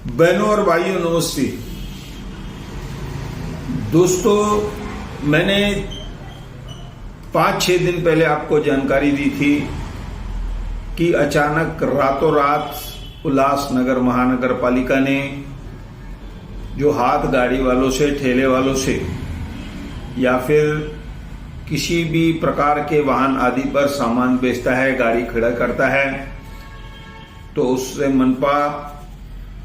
बहनों और भाइयों नमस्ते। दोस्तों, मैंने 5-6 दिन पहले आपको जानकारी दी थी कि अचानक रातों रात उल्लासनगर महानगर पालिका ने जो हाथ गाड़ी वालों से, ठेले वालों से या फिर किसी भी प्रकार के वाहन आदि पर सामान बेचता है, गाड़ी खड़ा करता है, तो उससे मनपा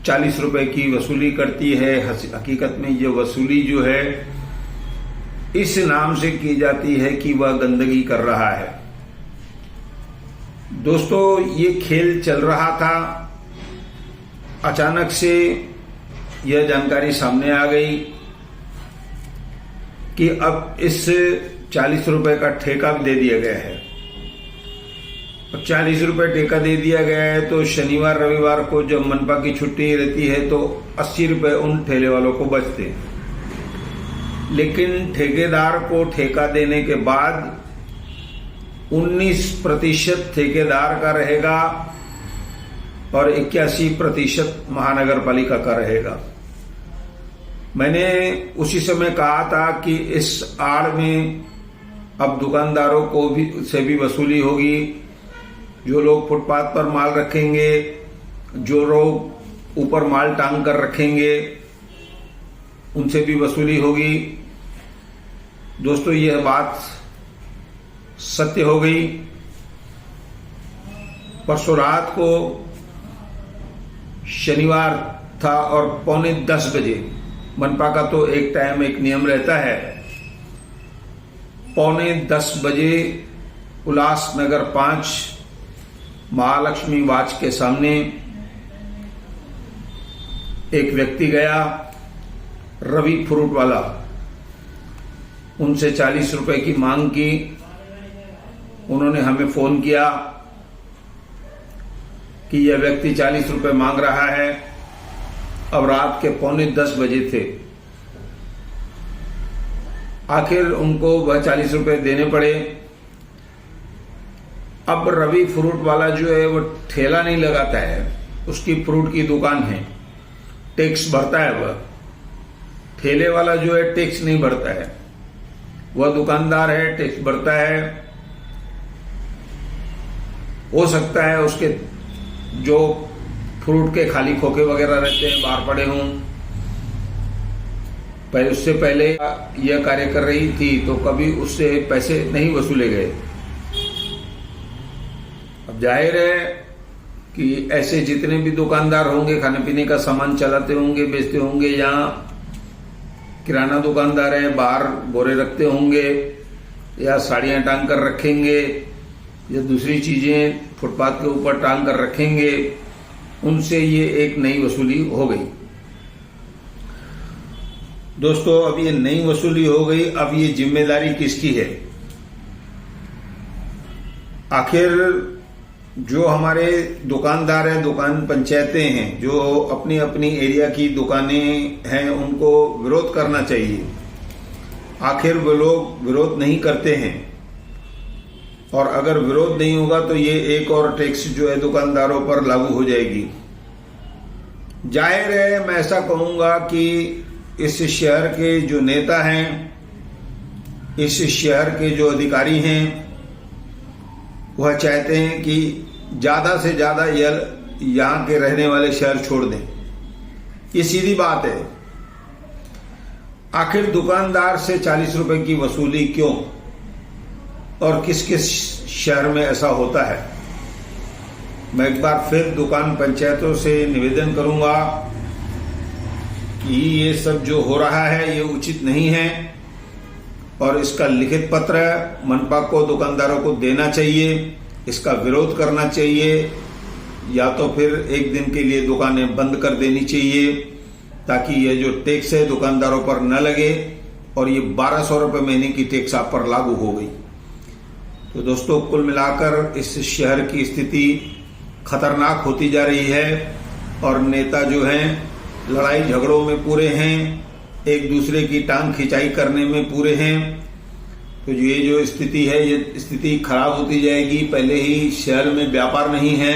40 रुपए की वसूली करती है। हकीकत में ये वसूली जो है इस नाम से की जाती है कि वह गंदगी कर रहा है। दोस्तों, ये खेल चल रहा था, अचानक से यह जानकारी सामने आ गई कि अब इस 40 रुपए का ठेका दे दिया गया है। 40 रुपए ठेका दे दिया गया है तो शनिवार रविवार को जब मनपा की छुट्टी रहती है तो 80 रुपए उन ठेले वालों को बचते हैं। लेकिन ठेकेदार को ठेका देने के बाद 19% ठेकेदार का रहेगा और 81% महानगर पालिका का रहेगा। मैंने उसी समय कहा था कि इस आड़ में अब दुकानदारों को भी से भी वसूली होगी। जो लोग फुटपाथ पर माल रखेंगे, जो लोग ऊपर माल टांग कर रखेंगे, उनसे भी वसूली होगी। दोस्तों, यह बात सत्य हो गई। परसों रात को शनिवार था और 9:45 बजे, मनपा का तो एक टाइम, एक नियम रहता है, 9:45 बजे उल्लासनगर 5 महालक्ष्मी वाच के सामने एक व्यक्ति गया, रवि फ्रूट वाला। उनसे 40 रुपए की मांग की। उन्होंने हमें फोन किया कि यह व्यक्ति 40 रुपए मांग रहा है। अब रात के 9:45 बजे थे। आखिर उनको वह 40 रुपए देने पड़े। अब रवि फ्रूट वाला जो है वो ठेला नहीं लगाता है, उसकी फ्रूट की दुकान है, टैक्स भरता है वह। ठेले वाला जो है टैक्स नहीं भरता है, वह दुकानदार है, टैक्स भरता है। हो सकता है उसके जो फ्रूट के खाली खोखे वगैरह रहते हैं बाहर पड़े हों। पहले उससे पहले यह कार्य कर रही थी तो कभी उससे पैसे नहीं वसूले गए। अब जाहिर है कि ऐसे जितने भी दुकानदार होंगे, खाने पीने का सामान चलाते होंगे, बेचते होंगे, यहाँ किराना दुकानदार है, बाहर बोरे रखते होंगे या साड़ियां टांग कर रखेंगे या दूसरी चीजें फुटपाथ के ऊपर टांग कर रखेंगे, उनसे ये एक नई वसूली हो गई। दोस्तों, अब ये नई वसूली हो गई। अब ये जिम्मेदारी किसकी है? आखिर जो हमारे दुकानदार हैं, दुकान पंचायतें हैं, जो अपनी अपनी एरिया की दुकानें हैं, उनको विरोध करना चाहिए। आखिर वो लोग विरोध नहीं करते हैं, और अगर विरोध नहीं होगा तो ये एक और टैक्स जो है दुकानदारों पर लागू हो जाएगी। जाहिर है, मैं ऐसा कहूंगा कि इस शहर के जो नेता हैं, इस शहर के जो अधिकारी हैं, वह चाहते हैं कि ज्यादा से ज्यादा यहाँ के रहने वाले शहर छोड़ दें। ये सीधी बात है। आखिर दुकानदार से 40 रुपए की वसूली क्यों, और किस किस शहर में ऐसा होता है? मैं एक बार फिर दुकान पंचायतों से निवेदन करूंगा कि ये सब जो हो रहा है ये उचित नहीं है, और इसका लिखित पत्र मनपा को दुकानदारों को देना चाहिए, इसका विरोध करना चाहिए, या तो फिर एक दिन के लिए दुकानें बंद कर देनी चाहिए, ताकि ये जो टैक्स है दुकानदारों पर न लगे और ये 1200 रुपए महीने की टैक्स आप पर लागू हो गई। तो दोस्तों, कुल मिलाकर इस शहर की स्थिति खतरनाक होती जा रही है, और नेता जो हैं लड़ाई झगड़ों में पूरे हैं, एक दूसरे की टांग खिंचाई करने में पूरे हैं। तो ये जो स्थिति है, ये स्थिति खराब होती जाएगी। पहले ही शहर में व्यापार नहीं है,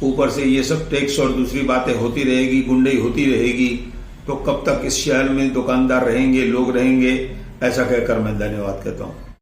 ऊपर से ये सब टैक्स और दूसरी बातें होती रहेगी, गुंडई होती रहेगी, तो कब तक इस शहर में दुकानदार रहेंगे, लोग रहेंगे? ऐसा कहकर मैं धन्यवाद कहता हूँ।